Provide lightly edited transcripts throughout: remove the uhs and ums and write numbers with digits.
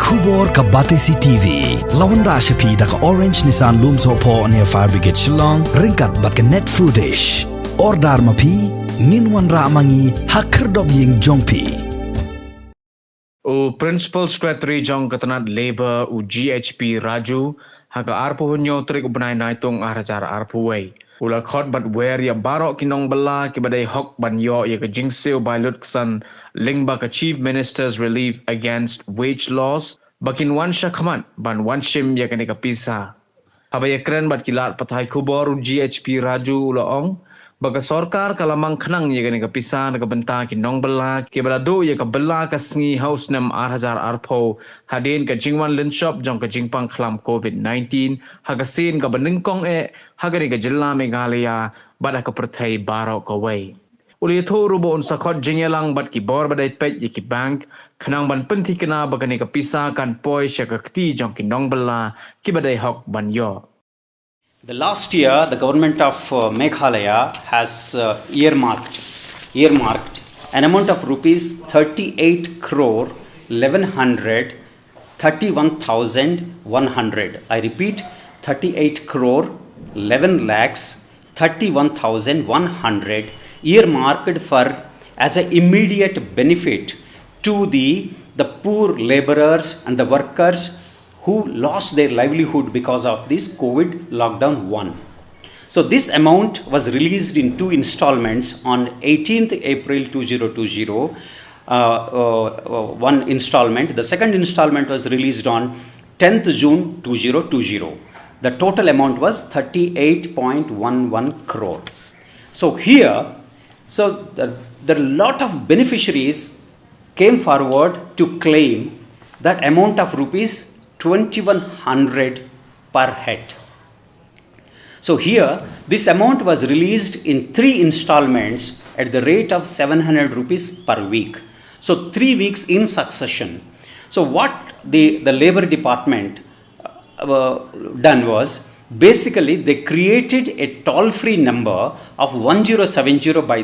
Kubor ka Batesi TV. Lawan Rashapi da ka Orange Nissan Looms Hopo near Fire Brigade Shillong. Ringkat bat ka net foodish. Ordar mapi. Minwan Ramangi hakerdog ying jongpi. Principal Secretary Jong Tnat Labor GHP Raju haka arpo hunyo trik ubnai naitung aracara arpo way. Ula khot bat wer ya barok ki Nongbylla ki badai hok ban yo ya ka jingseo Bailutksan lingba ka Chief Minister's Relief Against Wage Loss bakin wan shakhamat ban wan Shim ya ka pisa. Abaya keren bat kilat patai kubor GHP Raju ula ong baga sorkar kalamang khnang ye gani ka pisa na ka benta ki Nongbylla ki balado ye ka bella ka sngi house nam 8000 arpo hadin ka jingwan lin shop jong ka jingpang khlam COVID-19 haga sin ka baningkong hagari ka jilla Meghalaya bada ka perthai baro ka way uli tho rubo on sakot jingelang bat ki bor badai pet ye ki bank khnang ban penthi kana bagani ka pisa kan poi shaka kti jong ki Nongbylla ki badai hok ban yo. The last year, the government of Meghalaya has earmarked an amount of rupees 38 crore 31,100. I repeat, 38 crore 11 lakhs 31,100 earmarked for as an immediate benefit to the poor laborers and the workers who lost their livelihood because of this COVID lockdown 1. So this amount was released in 2 installments on 18th April 2020, one installment. The second installment was released on 10th June 2020. The total amount was 38.11 crore. So here, there are a lot of beneficiaries came forward to claim that amount of rupees 2100 per head. So here this amount was released in 3 installments at the rate of 700 rupees per week. So 3 weeks in succession. So what the labor department done was basically they created a toll-free number of 1070 by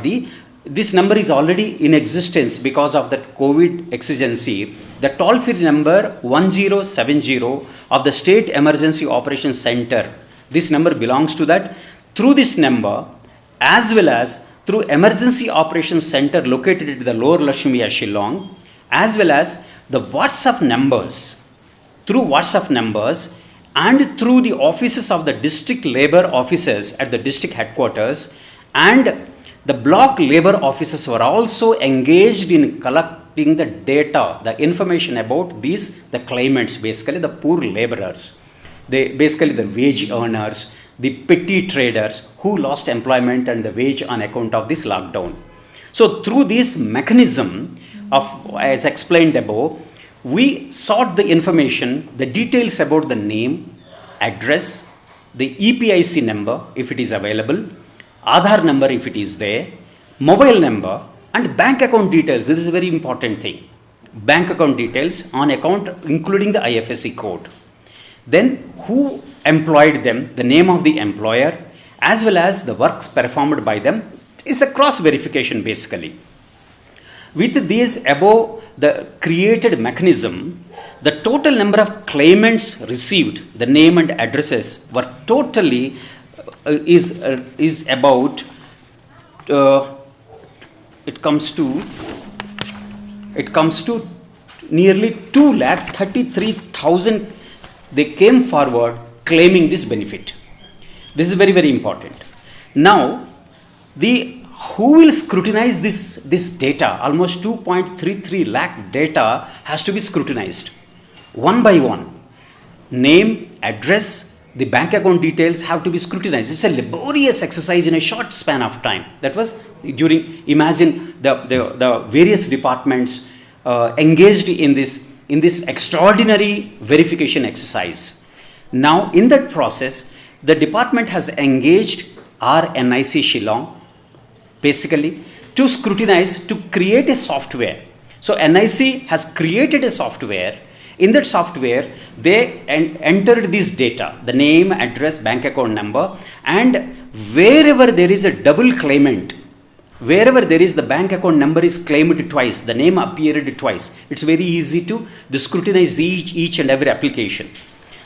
this number is already in existence because of the COVID exigency. The toll-free number 1070 of the State Emergency Operations Center, this number belongs to that. Through this number, as well as through Emergency Operations Center located at the Lower Lashmiya Shillong, as well as the WhatsApp numbers, through WhatsApp numbers and through the offices of the district labor offices at the district headquarters, and the block labor officers were also engaged in collecting the data, the information about the claimants, basically the poor laborers, basically the wage earners, the petty traders who lost employment and the wage on account of this lockdown. So through this mechanism of, as explained above, we sought the information, the details about the name, address, the EPIC number if it is available, Aadhaar number if it is there, mobile number and bank account details. This is a very important thing. Bank account details on account including the IFSC code. Then who employed them, the name of the employer as well as the works performed by them is a cross verification basically. With this above the created mechanism, the total number of claimants received, the name and addresses were totally is about it comes to nearly 2,33,000. They came forward claiming this benefit. This is very, very important. Now who will scrutinize this data? Almost 2.33 lakh data has to be scrutinized one by one. Name, address, the bank account details have to be scrutinized. It's a laborious exercise in a short span of time. That was during, imagine the various departments engaged in this extraordinary verification exercise. Now in that process, the department has engaged our NIC Shillong basically to scrutinize, to create a software. So NIC has created a software. In that software, they entered this data, the name, address, bank account number, and wherever there is a double claimant, wherever there is the bank account number is claimed twice, the name appeared twice. It's very easy to scrutinize each and every application.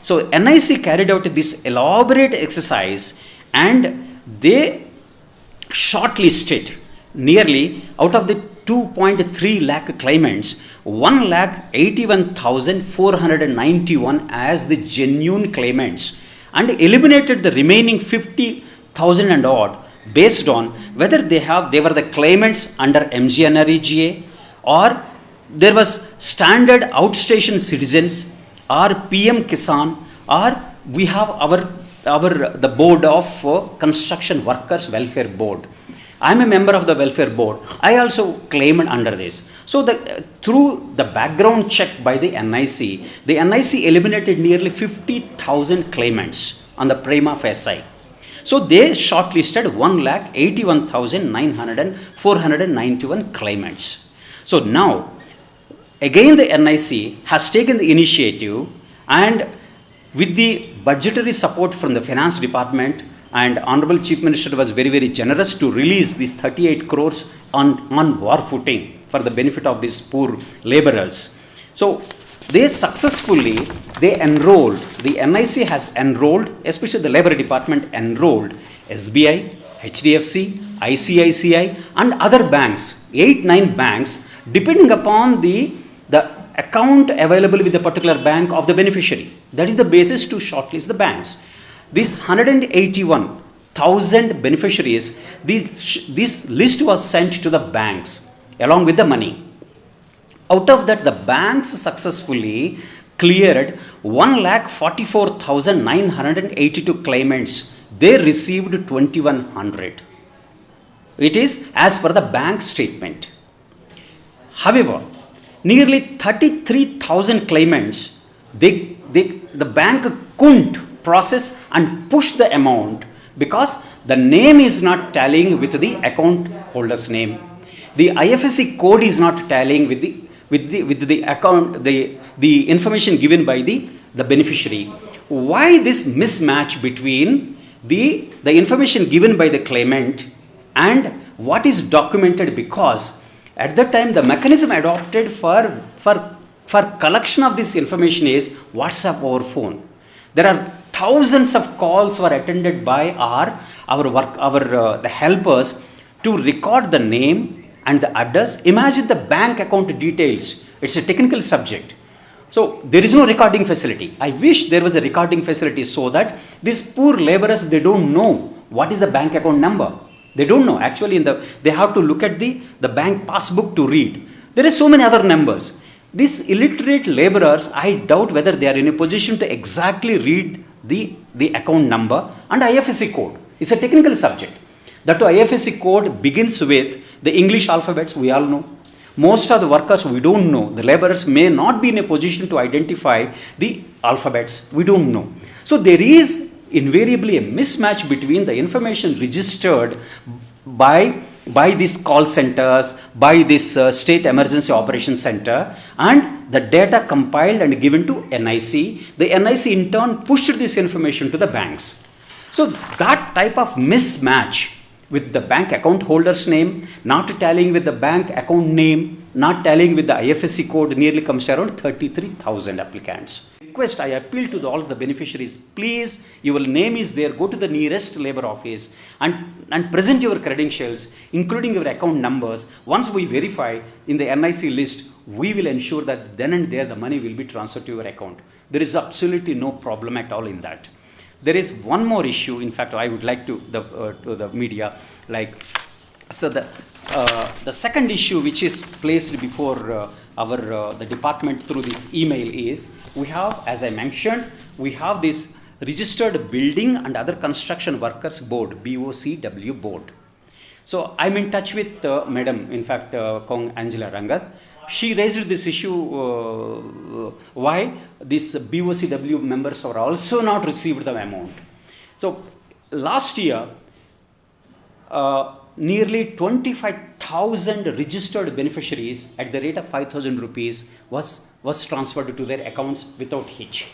So NIC carried out this elaborate exercise and they shortlisted nearly out of the 2.3 lakh claimants, 1,81,491 as the genuine claimants and eliminated the remaining 50,000 and odd based on whether they were the claimants under MGNREGA or there was standard outstation citizens or PM Kisan or we have the board of construction workers welfare board. I am a member of the welfare board. I also claimed under this. So through the background check by the NIC eliminated nearly 50,000 claimants on the prima facie. So they shortlisted 1,81,491 claimants. So now again the NIC has taken the initiative and with the budgetary support from the finance department, and Honorable Chief Minister was very, very generous to release these 38 crores on war footing for the benefit of these poor laborers. So they successfully, enrolled, the NIC has enrolled, especially the labor department enrolled SBI, HDFC, ICICI and other banks, 8-9 banks, depending upon the account available with the particular bank of the beneficiary. That is the basis to shortlist the banks. These 181,000 beneficiaries, this list was sent to the banks along with the money. Out of that, the banks successfully cleared 1,44,982 claimants. They received 2,100. It is as per the bank statement. However, nearly 33,000 claimants, the bank couldn't process and push the amount because the name is not tallying with the account holder's name. The IFSC code is not tallying with the account, the information given by the beneficiary. Why this mismatch between the information given by the claimant and what is documented? Because at that time the mechanism adopted for collection of this information is WhatsApp over phone. There are thousands of calls were attended by the helpers to record the name and the address. Imagine the bank account details. It's a technical subject. So there is no recording facility. I wish there was a recording facility so that these poor laborers, they don't know what is the bank account number. They don't know. Actually, they have to look at the bank passbook to read. There are so many other numbers. These illiterate laborers, I doubt whether they are in a position to exactly read the account number and IFSC code. It's a technical subject. That IFSC code begins with the English alphabets, we all know. Most of the workers, we don't know. The laborers may not be in a position to identify the alphabets. We don't know. So there is invariably a mismatch between the information registered by these call centers, by this State Emergency Operations Center, and the data compiled and given to NIC. The NIC in turn pushed this information to the banks. So that type of mismatch with the bank account holder's name, not tallying with the bank account name, not tallying with the IFSC code, nearly comes to around 33,000 applicants. Request, I appeal to all the beneficiaries, please, your name is there, go to the nearest labor office and present your credentials, including your account numbers. Once we verify in the NIC list, we will ensure that then and there the money will be transferred to your account. There is absolutely no problem at all in that. There is one more issue, in fact, I would like to the media, so the second issue which is placed before the department through this email is, we have, as I mentioned, we have this Registered Building and Other Construction Workers Board, BOCW board. So I'm in touch with Madam, in fact, Kong Angela Rangat. She raised this issue, why these BOCW members are also not received the amount. So last year, nearly 25,000 registered beneficiaries at the rate of 5,000 rupees was transferred to their accounts without hitch.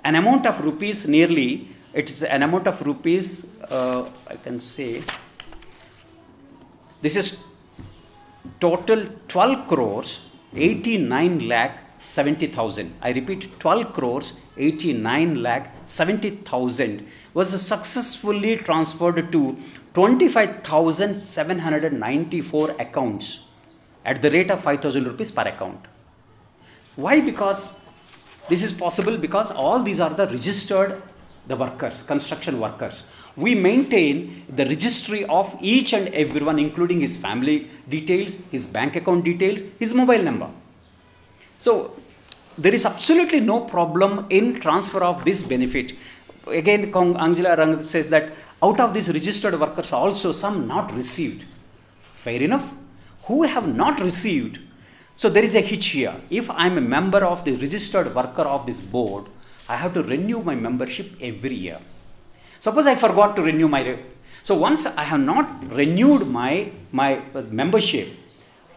An amount of rupees nearly, it's an amount of rupees, I can say, This is total 12 crores 89 lakh 70,000. I repeat, 12 crores 89 lakh 70,000 was successfully transferred to 25,794 accounts at the rate of 5,000 rupees per account. Why? Because this is possible because all these are the registered, the workers, construction workers. We maintain the registry of each and everyone, including his family details, his bank account details, his mobile number. So there is absolutely no problem in transfer of this benefit. Again, Angela Rang says that out of these registered workers also some not received. Fair enough. Who have not received? So there is a hitch here. If I am a member of the registered worker of this board, I have to renew my membership every year. Suppose I forgot to renew my... So once I have not renewed my membership,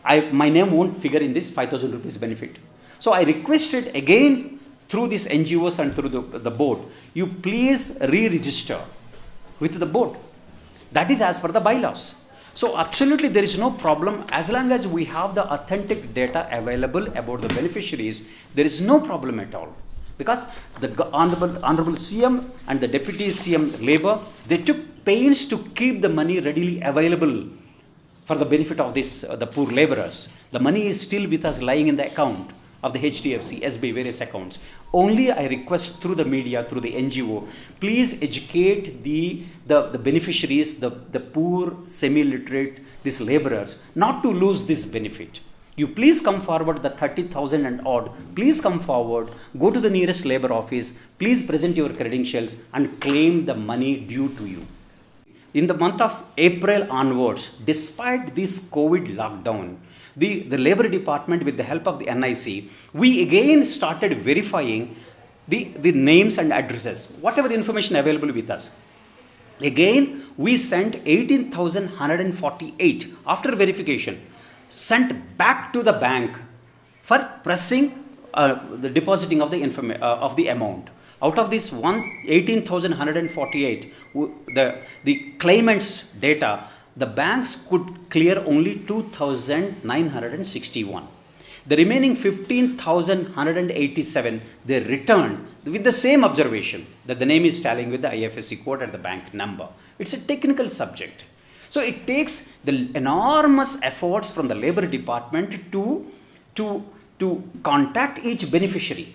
my name won't figure in this 5,000 rupees benefit. So I requested again through these NGOs and through the board, you please re-register with the board. That is as per the bylaws. So absolutely there is no problem as long as we have the authentic data available about the beneficiaries. There is no problem at all. Because the Honorable CM and the Deputy CM Labour, they took pains to keep the money readily available for the benefit of this the poor labourers. The money is still with us lying in the account of the HDFC, SB, various accounts. Only I request through the media, through the NGO, please educate the beneficiaries, the poor, semi-literate, these labourers, not to lose this benefit. You please come forward, the 30,000 and odd, please come forward, go to the nearest labour office, please present your credentials and claim the money due to you. In the month of April onwards, despite this COVID lockdown, the Labour Department with the help of the NIC, we again started verifying the names and addresses, whatever information available with us. Again, we sent 18,148 after verification, sent back to the bank for pressing the depositing of the amount. Out of this 18,148, the claimants' data, the banks could clear only 2,961. The remaining 15,187 they returned with the same observation that the name is tallying with the IFSC code and the bank number. It's a technical subject. So it takes the enormous efforts from the Labour Department to contact each beneficiary.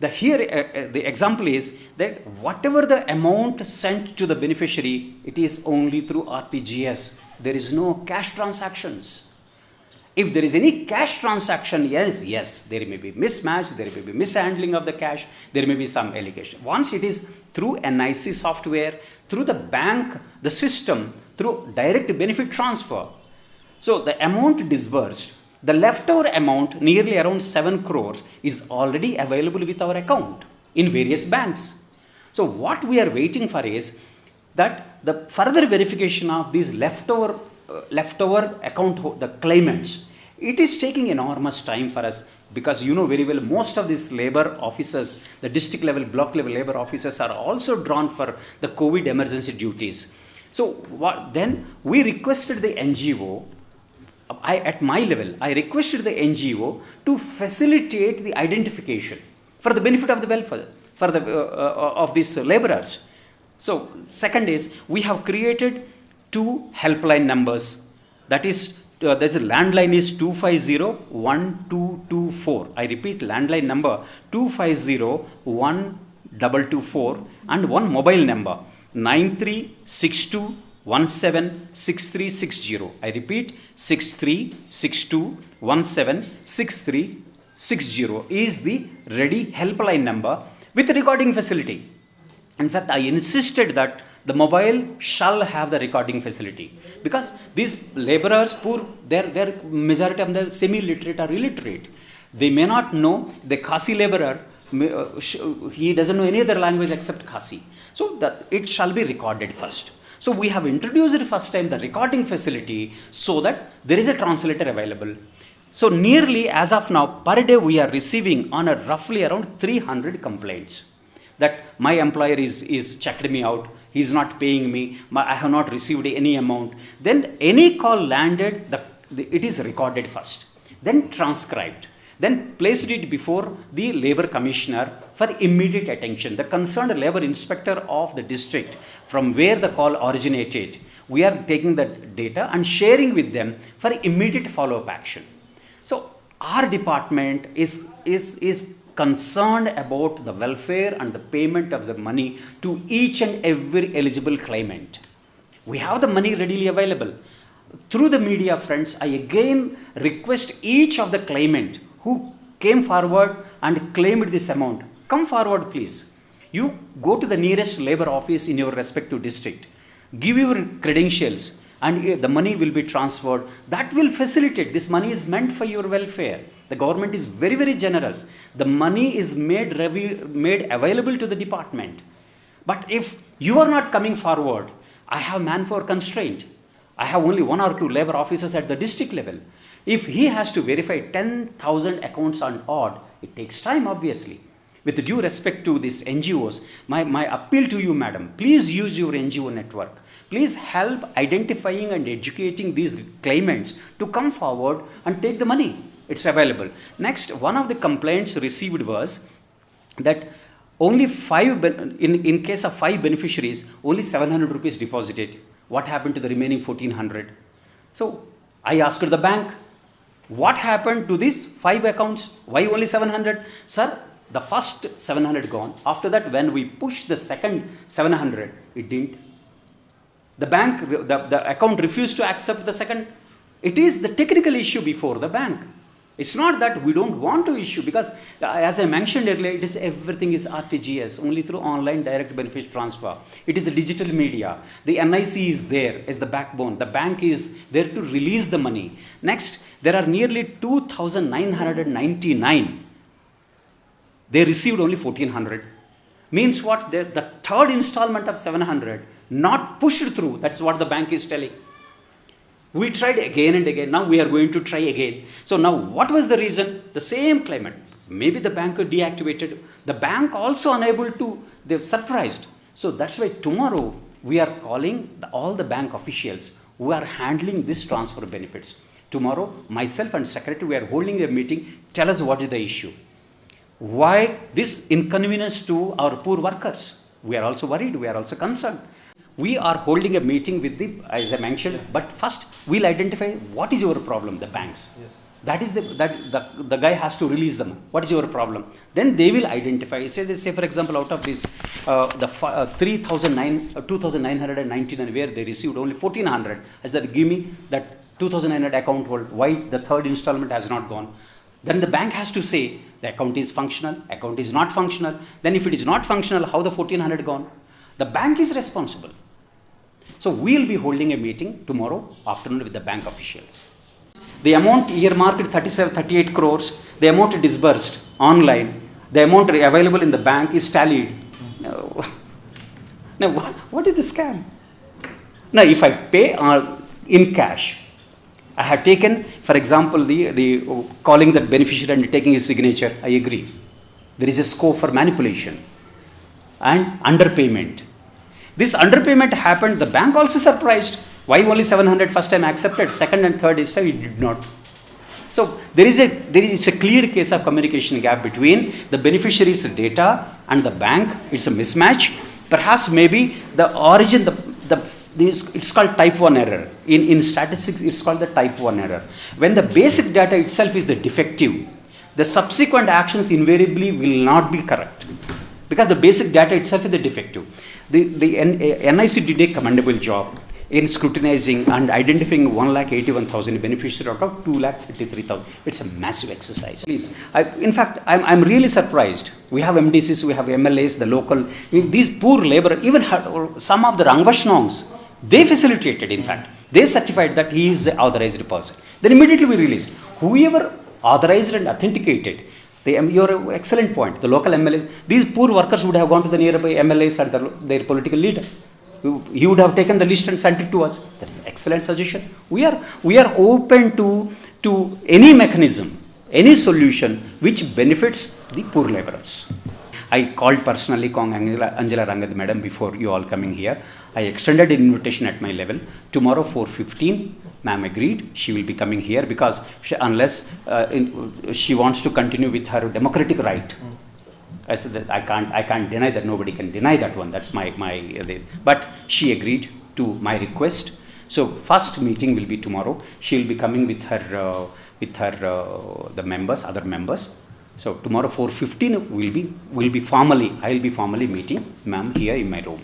The example is that whatever the amount sent to the beneficiary, it is only through RTGS. There is no cash transactions. If there is any cash transaction, yes, there may be mismatch, there may be mishandling of the cash, there may be some allegation. Once it is through NIC software, through the bank, the system, through direct benefit transfer. So the amount disbursed, the leftover amount, nearly around 7 crores, is already available with our account in various banks. So what we are waiting for is that the further verification of these leftover account, the claimants. It is taking enormous time for us because you know very well most of these labor officers, the district level, block level labor officers are also drawn for the COVID emergency duties. So then we requested the NGO, at my level, I requested the NGO to facilitate the identification for the benefit of the welfare for the of these laborers. So second is we have created 2 helpline numbers. That is, the landline is 250-1224. I repeat, landline number 250-1224 and one mobile number 9362176360. I repeat, 6362176360 is the ready helpline number with recording facility. In fact, I insisted that the mobile shall have the recording facility because these laborers, poor, their majority of them semi-literate or illiterate. They may not know the Khasi laborer, he doesn't know any other language except Khasi. So that it shall be recorded first. So we have introduced first time the recording facility so that there is a translator available. So nearly as of now, per day we are receiving roughly around 300 complaints. That my employer is checked me out, he is not paying me, I have not received any amount. Then any call landed, it is recorded first, then transcribed, then placed it before the labor commissioner for immediate attention. The concerned labor inspector of the district from where the call originated, we are taking that data and sharing with them for immediate follow-up action. So our department is concerned about the welfare and the payment of the money to each and every eligible claimant. We have the money readily available. Through the media, friends, I again request each of the claimant who came forward and claimed this amount, come forward please. You go to the nearest labor office in your respective district, give your credentials, and the money will be transferred. That will facilitate. This money is meant for your welfare. The government is very, very generous. The money is made available to the department. But if you are not coming forward, I have manpower constraint. I have only 1 or 2 labor officers at the district level. If he has to verify 10,000 accounts on odd, it takes time, obviously. With due respect to these NGOs, my appeal to you, madam, please use your NGO network. Please help identifying and educating these claimants to come forward and take the money. It's available. Next, one of the complaints received was that only in case of 5 beneficiaries, only 700 rupees deposited. What happened to the remaining 1400? So I asked the bank, what happened to these 5 accounts? Why only 700? Sir, the first 700 gone. After that, when we pushed the second 700, it didn't. The bank, the account refused to accept the second. It is the technical issue before the bank. It's not that we don't want to issue, because as I mentioned earlier, everything is RTGS, only through online direct benefit transfer. It is a digital media. The NIC is there as the backbone. The bank is there to release the money. Next, there are nearly 2,999. They received only 1,400. Means what? The third installment of 700 not pushed through. That's what the bank is telling. We tried again and again. Now we are going to try again. So now what was the reason? The same claimant. Maybe the bank deactivated. The bank also unable to. They're surprised. So that's why tomorrow we are calling all the bank officials who are handling this transfer benefits. Tomorrow, myself and secretary, we are holding a meeting. Tell us what is the issue. Why this inconvenience to our poor workers? We are also worried. We are also concerned. We are holding a meeting with as I mentioned, but first we'll identify what is your problem, the banks. Yes. That is the guy has to release them. What is your problem? Then they will identify. Say for example, out of this, 2,999 where they received only 1,400, as that give me that 2,900 account hold. Why the third installment has not gone? Then the bank has to say the account is functional, account is not functional. Then if it is not functional, how the 1,400 gone? The bank is responsible. So we will be holding a meeting tomorrow afternoon with the bank officials. The amount earmarked 38 crores, the amount disbursed online, the amount available in the bank is tallied. Now what is the scam? Now if I pay in cash, I have taken, for example, the calling that beneficiary and taking his signature, I agree. There is a scope for manipulation and underpayment. This underpayment happened, the bank also surprised. Why only 700 first time accepted, second and third this time it did not. So there is a clear case of communication gap between the beneficiary's data and the bank. It's a mismatch. Perhaps maybe the origin, it's called type 1 error. In statistics, it's called the type 1 error. When the basic data itself is the defective, the subsequent actions invariably will not be correct, because the basic data itself is the defective. The NIC did a commendable job in scrutinizing and identifying 1,81,000 beneficiaries out of 2,53,000. It's a massive exercise. Please, in fact, I'm really surprised. We have MDCs, we have MLAs, the local, these poor labor, even some of the Rangvashnongs, they facilitated, in fact. They certified that he is the authorized person. Then immediately we released. Whoever authorized and authenticated, your excellent point, the local MLAs, these poor workers would have gone to the nearby MLAs and their political leader. He would have taken the list and sent it to us. That's an excellent suggestion. We are open to any mechanism, any solution which benefits the poor laborers. I called personally Kong Angela Rangad madam before you all coming here. I extended an invitation at my level. Tomorrow 4:15, ma'am agreed. She will be coming here because unless she wants to continue with her democratic right. I said that I can't deny that. Nobody can deny that one. That's my but she agreed to my request. So first meeting will be tomorrow. She will be coming with her the members, other members. So tomorrow 4:15 will be formally. I will be formally meeting ma'am here in my room.